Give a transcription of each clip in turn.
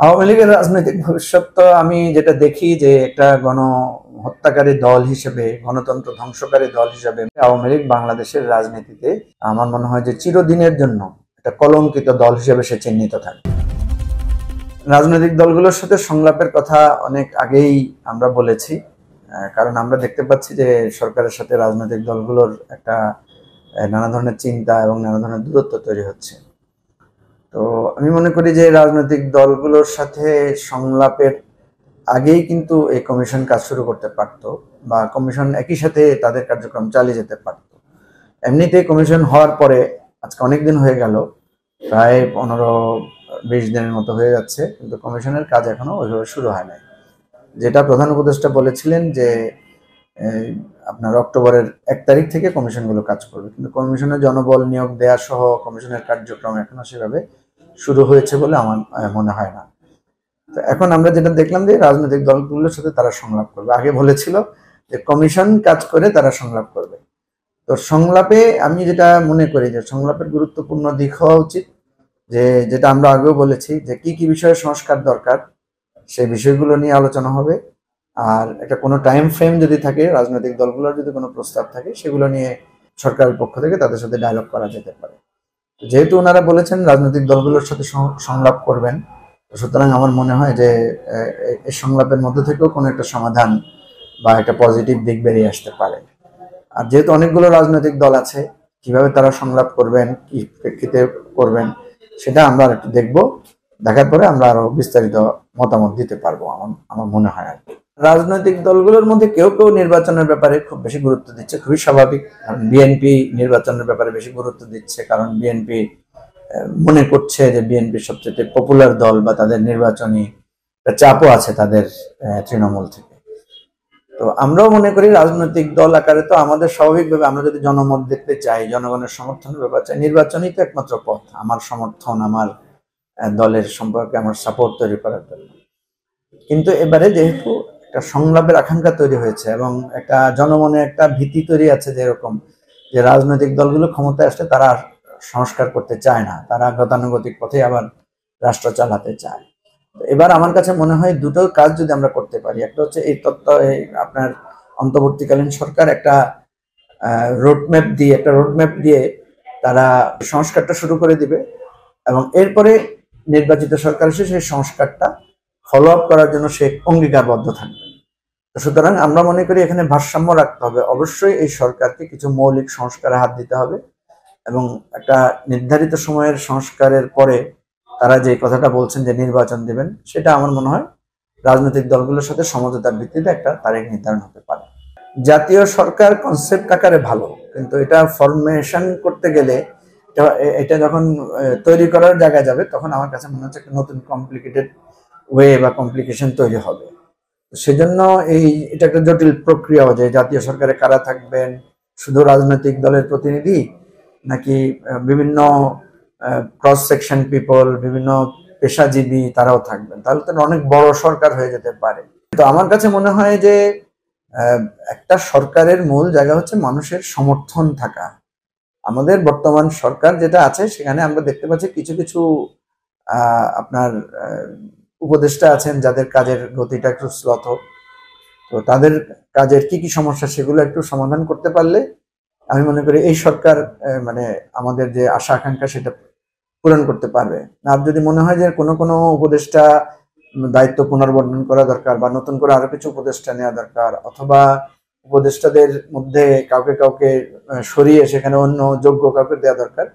আওয়ামী লীগের রাজনৈতিক ভবিষ্যৎ তো আমি যেটা দেখি যে একটা গণহত্যাকারী দল হিসেবে, গণতন্ত্র ধ্বংসকারী দল হিসেবে আওয়ামী লীগ বাংলাদেশের রাজনীতিতে আমার মনে হয় যে চিরদিনের জন্য একটা কলঙ্কিত দল হিসেবে সে চিহ্নিত থাকে। রাজনৈতিক দলগুলোর সাথে সংলাপের কথা অনেক আগেই আমরা বলেছি, কারণ আমরা দেখতে পাচ্ছি যে সরকারের সাথে রাজনৈতিক দলগুলোর একটা নানা ধরনের চিন্তা এবং নানা ধরনের দূরত্ব তৈরি হচ্ছে। তো আমি মনে করি যে রাজনৈতিক দলগুলোর সাথে সংলাপের আগেই কিন্তু এই কমিশন কাজ শুরু করতে পারতো, বা কমিশন একই সাথে তাদের কার্যক্রম চালিয়ে যেতে পারত। এমনিতে কমিশন হওয়ার পরে আজকে অনেক দিন হয়ে গেল, প্রায় 15-20 দিনের মতো হয়ে যাচ্ছে, কিন্তু কমিশনের কাজ এখনো ওইভাবে শুরু হয় নাই। যেটা প্রধান উপদেষ্টা বলেছিলেন যে আপনার অক্টোবরের 1 তারিখ থেকে কমিশনগুলো কাজ করবে, কিন্তু কমিশনের জনবল নিয়োগ দেওয়া সহ কমিশনের কার্যক্রম এখনো সেভাবে শুরু হয়েছে বলে আমার মনে হয় না। তো এখন আমরা যেটা দেখলাম যে রাজনৈতিক দলগুলোর সাথে তারা সংলাপ করবে। আগে বলেছিল যে কমিশন কাজ করে তারা সংলাপ করবে। তো সংলাপে আমি যেটা মনে করি যে সংলাপের গুরুত্বপূর্ণ দিক হওয়া উচিত, যে যেটা আমরা আগেও বলেছি যে কি কি বিষয়ে সংস্কার দরকার সেই বিষয়গুলো নিয়ে আলোচনা হবে। আর একটা কোনো টাইম ফ্রেম যদি থাকে, রাজনৈতিক দলগুলোর যদি কোনো প্রস্তাব থাকে, সেগুলো নিয়ে সরকারের পক্ষ থেকে তাদের সাথে ডায়লগ করা যেতে পারে। যেহেতু ওনারা বলেছেন রাজনৈতিক দলগুলোর সাথে সংলাপ করবেন, সুতরাং আমার মনে হয় যে এই সংলাপের মধ্যে থেকেও কোনো একটা সমাধান বা একটা পজিটিভ দিক বেরিয়ে আসতে পারে। আর যেহেতু অনেকগুলো রাজনৈতিক দল আছে, কিভাবে তারা সংলাপ করবেন, কি প্রেক্ষিতে করবেন, সেটা আমরা একটু দেখব। দেখার পরে আমরা আরো বিস্তারিত মতামত দিতে পারবো আমার মনে হয় আর কি। রাজনৈতিক দলগুলোর মধ্যে কেউ কেউ নির্বাচনের ব্যাপারে খুব বেশি গুরুত্ব দিচ্ছে, খুবই স্বাভাবিক। কারণ বিএনপি নির্বাচনের ব্যাপারে বেশি গুরুত্ব দিচ্ছে, কারণ বিএনপি মনে করছে যে বিএনপি সবচেয়ে পপুলার দল, বা তাদের নির্বাচনী চাপও আছে তাদের তৃণমূল থেকে। তো আমরাও মনে করি রাজনৈতিক দল আকারে তো আমাদের স্বাভাবিকভাবে আমরা যদি জনমত দেখতে চাই, জনগণের সমর্থনের ব্যাপার চাই, নির্বাচনই তো একমাত্র পথ আমার সমর্থন, আমার দলের সম্পর্কে আমার সাপোর্ট তৈরি করার জন্য। কিন্তু এবারে যেহেতু একটা সংলাপের আকাঙ্ক্ষা তৈরি হয়েছে এবং একটা জনমনে একটা ভীতি তৈরি আছে, যেরকম যে রাজনৈতিক দলগুলো ক্ষমতায় আসলে তারা সংস্কার করতে চায় না, তারা গতানুগতিক পথে আবার রাষ্ট্র চালাতে চায়। এবার আমার কাছে মনে হয় দুটো কাজ যদি আমরা করতে পারি, একটা হচ্ছে এই আপনার অন্তর্বর্তীকালীন সরকার একটা রোডম্যাপ দিয়ে তারা সংস্কারটা শুরু করে দিবে, এবং এরপরে নির্বাচিত সরকার এসে সেই সংস্কারটা ফলো আপ করার জন্য সে অঙ্গীকারবদ্ধ থাকবে। সুতরাং আমরা মনে করি এখানে ভারসাম্য রাখতে হবে। অবশ্যই এই সরকারকে কিছু মৌলিক সংস্কারে হাত দিতে হবে, এবং একটা নির্ধারিত সময়ের সংস্কারের পরে তারা যে কথাটা বলছেন যে নির্বাচন দেবেন, সেটা আমার মনে হয় রাজনৈতিক দলগুলোর সাথে সমঝোতার ভিত্তিতে একটা তারিখ নির্ধারণ হতে পারে। জাতীয় সরকার কনসেপ্ট আকারে ভালো, কিন্তু এটা ফরমেশন করতে গেলে, এটা যখন তৈরি করার জায়গায় যাবে, তখন আমার কাছে মনে হচ্ছে একটা নতুন কমপ্লিকেটেড ওয়ে বা কমপ্লিকেশন তৈরি হবে। সেজন্য এটা একটা জটিল প্রক্রিয়া, যে জাতীয় সরকারে কারা থাকবেন, শুধু রাজনৈতিক দলের প্রতিনিধি, নাকি বিভিন্ন ক্রস সেকশন পিপল, বিভিন্ন পেশাজীবী তারাও থাকবেন, তাহলে তো অনেক বড় সরকার হয়ে যেতে পারে। তো আমার কাছে মনে হয় যে একটা সরকারের মূল জায়গা হচ্ছে মানুষের সমর্থন থাকা। আমাদের বর্তমান সরকার যেটা আছে, সেখানে আমরা দেখতে পাচ্ছি কিছু কিছু আপনার উপদেষ্টা আছেন যাদের কাজের গতিটা একটু শ্লথ। তো তাদের কাজের কি কি সমস্যা, সেগুলো একটু সমাধান করতে পারলে আমি মনে করি এই সরকার মানে আমাদের যে আশা আকাঙ্ক্ষা সেটা পূরণ করতে পারবে। আর যদি মনে হয় যে কোনো কোনো উপদেষ্টা দায়িত্ব পুনর্বর্ণন করা দরকার, বা নতুন করে আরো কিছু উপদেষ্টা নেওয়া দরকার, অথবা উপদেষ্টাদের মধ্যে কাউকে কাউকে সরিয়ে সেখানে অন্য যোগ্য কাউকে দেওয়া দরকার,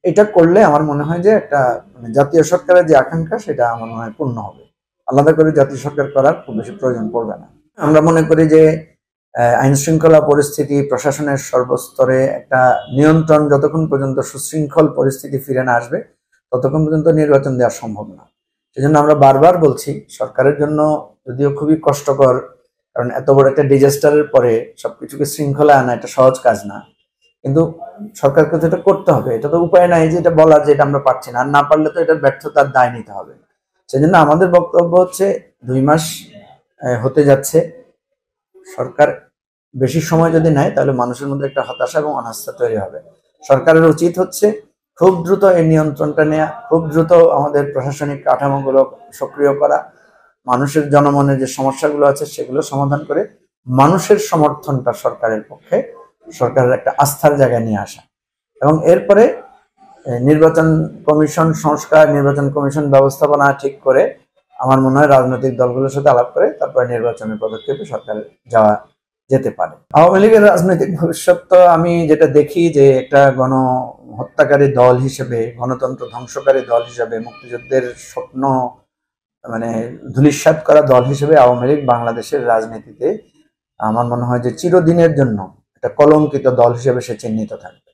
এটা করলে আমার মনে হয় যে একটা জাতীয় সরকারের যে আকাঙ্ক্ষা সেটা আমার মনে হয় পূর্ণ হবে। আলাদা করে জাতীয় সরকার করার খুব বেশি প্রয়োজন পড়বে না। আমরা মনে করি যে আইন শৃঙ্খলা পরিস্থিতি, প্রশাসনের সর্বস্তরে একটা নিয়ন্ত্রণ যতক্ষণ পর্যন্ত সুশৃঙ্খল পরিস্থিতি ফিরে না আসবে, ততক্ষণ পর্যন্ত নির্বাচন দেওয়া সম্ভব না। সেজন্য আমরা বারবার বলছি, সরকারের জন্য যদিও খুবই কষ্টকর, কারণ এত বড় একটা ডিজাস্টারের পরে সবকিছুকে শৃঙ্খলা আনা এটা সহজ কাজ না, কিন্তু সরকারকে তো এটা করতে হবে। এটা তো উপায় নাই যে এটা বলার যে এটা আমরা পারছি না, আর না পারলে তো এটার ব্যর্থতার দায় নিতে হবে। সেজন্য আমাদের বক্তব্য হচ্ছে 2 মাস হতে যাচ্ছে, সরকার বেশি সময় যদি নেয় তাহলে মানুষের মধ্যে একটা হতাশা এবং অনাস্থা তৈরি হবে। সরকারের উচিত হচ্ছে খুব দ্রুত এই নিয়ন্ত্রণটা নেওয়া, খুব দ্রুত আমাদের প্রশাসনিক কাঠামোগুলো সক্রিয় করা, মানুষের জনমনের যে সমস্যাগুলো আছে সেগুলো সমাধান করে মানুষের সমর্থনটা সরকারের পক্ষে, সরকারের একটা আস্থার জায়গায় নিয়ে আসা, এবং এরপরে নির্বাচন কমিশন সংস্কার, নির্বাচন কমিশন ব্যবস্থাপনা ঠিক করে আমার মনে হয় রাজনৈতিক দলগুলোর সাথে আলাপ করে তারপরে নির্বাচনের পদক্ষেপে সরকার যাওয়া যেতে পারে। আওয়ামী লীগের রাজনৈতিক ভবিষ্যৎ তো আমি যেটা দেখি যে একটা হত্যাকারী দল হিসেবে, গণতন্ত্র ধ্বংসকারী দল হিসেবে, মুক্তিযুদ্ধের স্বপ্ন মানে ধূলিসাৎ করা দল হিসেবে আওয়ামী লীগ বাংলাদেশের রাজনীতিতে আমার মনে হয় যে চিরদিনের জন্য একটা কলঙ্কিত দল হিসেবে সে চিহ্নিত থাকবে।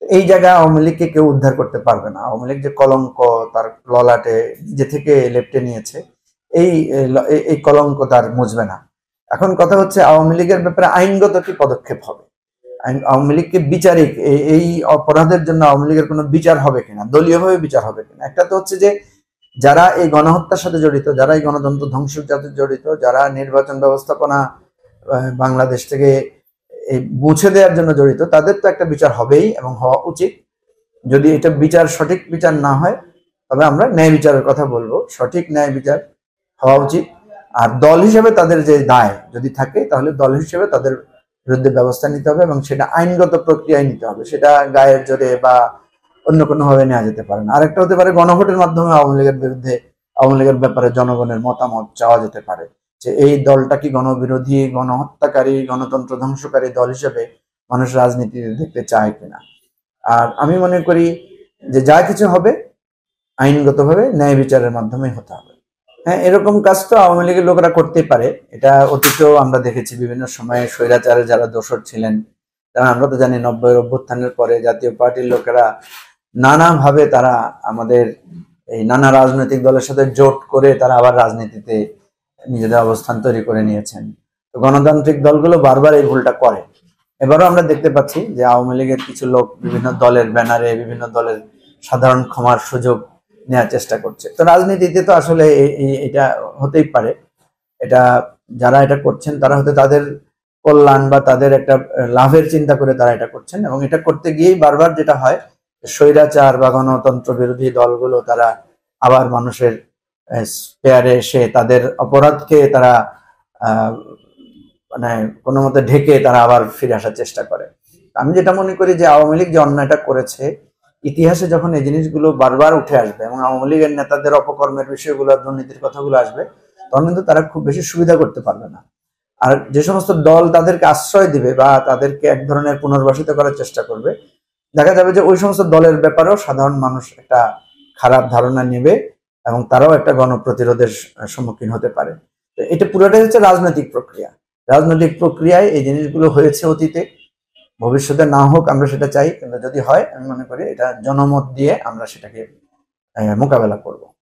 এই জায়গায় আওয়ামী লীগকে কেউ উদ্ধার করতে পারবে না। আওয়ামী লীগ যে কলঙ্ক তার ললাটে নিজে থেকে লেপ্টে নিয়েছে, এই এই কলঙ্ক তার মুছবে না। এখন কথা হচ্ছে আওয়ামী লীগের ব্যাপারে আইনগত কি পদক্ষেপ হবে, আওয়ামী লীগকে বিচারিক এই অপরাধের জন্য আওয়ামী লীগের কোনো বিচার হবে কিনা, দলীয়ভাবে বিচার হবে কিনা। একটা তো হচ্ছে যে যারা এই গণহত্যার সাথে জড়িত, যারা এই গণতন্ত্র ধ্বংসের সাথে জড়িত, যারা নির্বাচন ব্যবস্থাপনা বাংলাদেশ থেকে এই মুছে দেওয়ার জন্য জড়িত, তাদের তো একটা বিচার হবেই এবং হওয়া উচিত। যদি এটা বিচার সঠিক বিচার না হয় তবে আমরা ন্যায় বিচারের কথা বলবো, সঠিক ন্যায় বিচার হওয়া উচিত। আর দল হিসেবে তাদের যে দায় যদি থাকে তাহলে দল হিসেবে তাদের বিরুদ্ধে ব্যবস্থা নিতে হবে এবং সেটা আইনগত প্রক্রিয়ায় নিতে হবে, সেটা গায়ের জোরে বা অন্য কোনো ভাবে নেওয়া যেতে পারে না। আরেকটা হতে পারে গণভোটের মাধ্যমে আওয়ামী লীগের বিরুদ্ধে, আওয়ামী লীগের ব্যাপারে জনগণের মতামত চাওয়া যেতে পারে যে এই দলটা কি গণবিরোধী, গণহত্যাকারী, গণতন্ত্র ধ্বংসকারী দল হিসেবে মানুষ রাজনীতিতে দেখতে চায় কিনা। আর আমি মনে করি যে যা কিছু হবে আইনগতভাবে ন্যায় বিচারের মাধ্যমে হতে হবে। হ্যাঁ, এরকম কাজ তো আওয়ামী লীগের লোকেরা করতেই পারে, এটা অতীতেও আমরা দেখেছি বিভিন্ন সময়ে স্বৈরাচারে যারা দোষর ছিলেন, কারণ আমরা তো জানি 90-এর অভ্যুত্থানের পরে জাতীয় পার্টির লোকেরা নানাভাবে তারা আমাদের এই নানা রাজনৈতিক দলের সাথে জোট করে তারা আবার রাজনীতিতে নিজেদের অবস্থান তৈরি করে নিয়েছেন। তো গণতান্ত্রিক দলগুলো বারবার এই ভুলটা করে। এবারও আমরা দেখতে পাচ্ছি যে আওয়ামী লীগের কিছু লোক বিভিন্ন দলের ব্যানারে বিভিন্ন দলের সাধারণ ক্ষমার সুযোগ নেওয়ার চেষ্টা করছে। তো রাজনীতিতে তো আসলে এটা হতেই পারে, এটা যারা এটা করছেন তারা হয়তো তাদের কল্যাণ বা তাদের একটা লাভের চিন্তা করে তারা এটা করছেন, এবং এটা করতে গিয়েই বারবার যেটা হয় স্বৈরাচার বা গণতন্ত্র বিরোধী দলগুলো তারা আবার মানুষের স্পেয়ারে এসে তাদের অপরাধকে তারা মানে কোনো মতে ঢেকে তারা আবার ফিরে আসার চেষ্টা করে। আমি যেটা মনে করি যে আওয়ামী লীগ যে অন্যায়টা করেছে, ইতিহাসে যখন এই জিনিসগুলো বারবার উঠে আসবে এবং আওয়ামী লীগের নেতাদের অপকর্মের বিষয়গুলো, দুর্নীতির কথাগুলো আসবে, তখন কিন্তু তারা খুব বেশি সুবিধা করতে পারবে না। আর যে সমস্ত দল তাদেরকে আশ্রয় দিবে বা তাদেরকে এক ধরনের পুনর্বাসিত করার চেষ্টা করবে, দেখা যাবে যে ওই সমস্ত দলের ব্যাপারেও সাধারণ মানুষ একটা খারাপ ধারণা নেবে এবং তারাও একটা গণপ্রতিরোধের সম্মুখীন হতে পারে। এটা পুরোটাই হচ্ছে রাজনৈতিক প্রক্রিয়া। রাজনৈতিক প্রক্রিয়ায় এই জিনিসগুলো হয়েছে অতীতে, ভবিষ্যতে না হোক আমরা সেটা চাই, কিন্তু যদি হয় আমি মনে করি এটা জনমত দিয়ে আমরা সেটাকে মোকাবেলা করব।